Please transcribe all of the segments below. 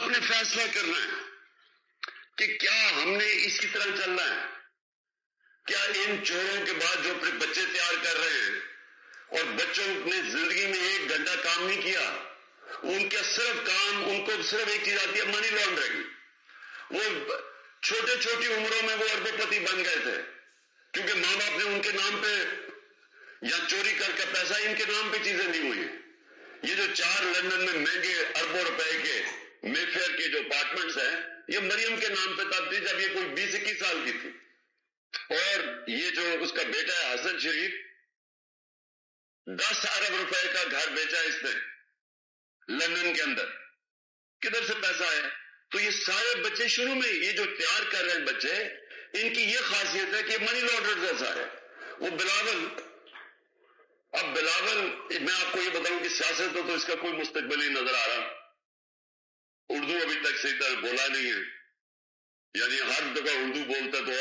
آپ نے فیصلہ کرنا ہے کہ کیا ہم نے اسی طرح چلنا ہے؟ کیا ان چوروں کے بعد جو اپنے بچے تیار کر رہے ہیں اور بچوں نے زندگی میں 1 گھنٹہ کام نہیں کیا، ان کا صرف کام، ان کو صرف ایک چیز آتی ہے، منی لانڈرنگ. وہ چھوٹی عمروں میں وہ اربوں پتی بن گئے تھے کیونکہ ماں باپ نے ان کے نام پہ یا چوری کر کے پیسہ ان کے نام پہ چیزیں دی ہوئی ہیں. یہ جو 4 لندن میں مہنگے اربوں روپے کے مے فیئر کے جو اپارٹمنٹس ہیں، یہ مریم کے نام پہ تب تھی جب یہ کوئی 20-21 سال کی تھی. اور یہ جو اس کا بیٹا ہے حسن شریف، 10 ارب روپے کا گھر بیچا اس نے لندن کے اندر. کدھر سے پیسہ آیا؟ تو یہ سارے بچے شروع میں یہ جو تیار کر رہے ہیں بچے، ان کی یہ خاصیت ہے کہ منی لانڈر جیسا ہے. وہ بلاول، اب بلاول میں آپ کو یہ بتاؤں کہ سیاست تو اس کا کوئی مستقبل ہی نظر آ رہا. اردو ابھی تک صحیح طرح بولا نہیں ہے، یعنی ہر جگہ اردو بولتا تو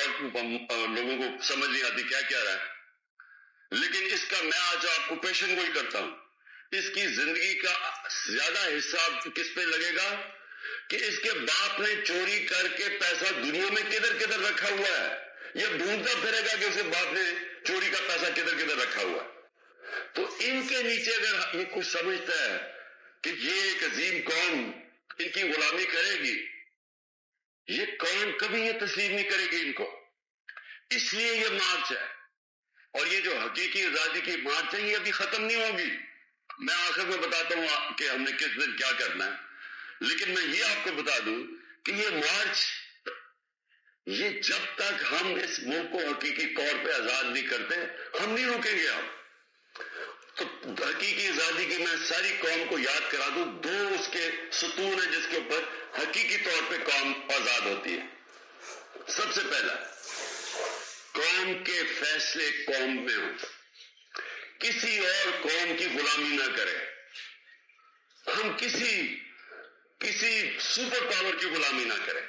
اور لوگوں کو سمجھ نہیں آتی کیا کہہ رہا ہے. لیکن اس کا میں آج آپ کو پیشن گوئی کرتا ہوں، اس کی زندگی کا زیادہ حصہ کس پہ لگے گا کہ اس کے باپ نے چوری کر کے پیسہ دنیا میں کدھر کدھر رکھا ہوا ہے. یہ ڈھونڈتا پھرے گا کہ اس کے باپ نے چوری کا پیسہ کدھر کدھر رکھا ہوا ہے. تو ان کے نیچے اگر یہ کچھ سمجھتا ہے کہ یہ ایک عظیم قوم ان کی غلامی کرے گی، یہ قوم کبھی یہ تسلیم نہیں کرے گی ان کو. اس لیے یہ مارچ ہے، اور یہ جو حقیقی آزادی کی مارچ ہے یہ ابھی ختم نہیں ہوگی. میں آخر میں بتاتا ہوں کہ ہم نے کس دن کیا کرنا ہے، لیکن میں یہ آپ کو بتا دوں کہ یہ مارچ، یہ جب تک ہم اس ملک کو حقیقی طور پہ آزاد نہیں کرتے ہم نہیں رکیں گے. تو حقیقی آزادی کی میں ساری قوم کو یاد کرا دوں، 2 اس کے ستون ہیں جس کے اوپر حقیقی طور پہ قوم آزاد ہوتی ہے. سب سے پہلا، قوم کے فیصلے قوم میں ہوں، کسی اور قوم کی غلامی نہ کرے. ہم کسی سپر پاور کی غلامی نہ کریں.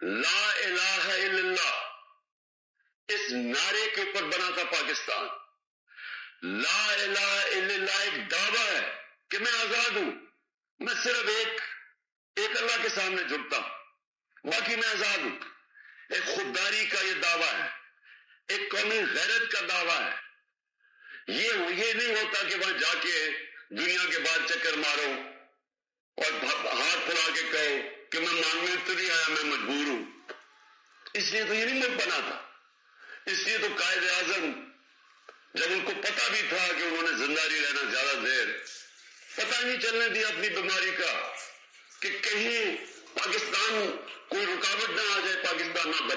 لا الہ الا اللہ اس نعرے کے اوپر بنا تھا پاکستان. لا الہ الا اللہ ایک دعویٰ ہے کہ میں آزاد ہوں، میں صرف ایک اللہ کے سامنے جھکتا ہوں، باقی میں آزاد ہوں. ایک خودداری کا یہ دعویٰ ہے، ایک قومی غیرت کا دعویٰ ہے. یہ نہیں ہوتا کہ وہاں جا کے دنیا کے بعد چکر مارو اور ہاتھ پھیلا کے کہو کہ میں مانگنے تو نہیں آیا، میں مجبور ہوں. اس لیے تو یہ نہیں ملک بنا تھا. اس لیے تو قائد اعظم جب ان کو پتا بھی تھا کہ انہوں نے زندہ نہیں رہنا زیادہ دیر، پتہ نہیں چلنے دیا اپنی بیماری کا کہ کہیں پاکستان کوئی رکاوٹ نہ آ جائے، پاکستان نہ بنے.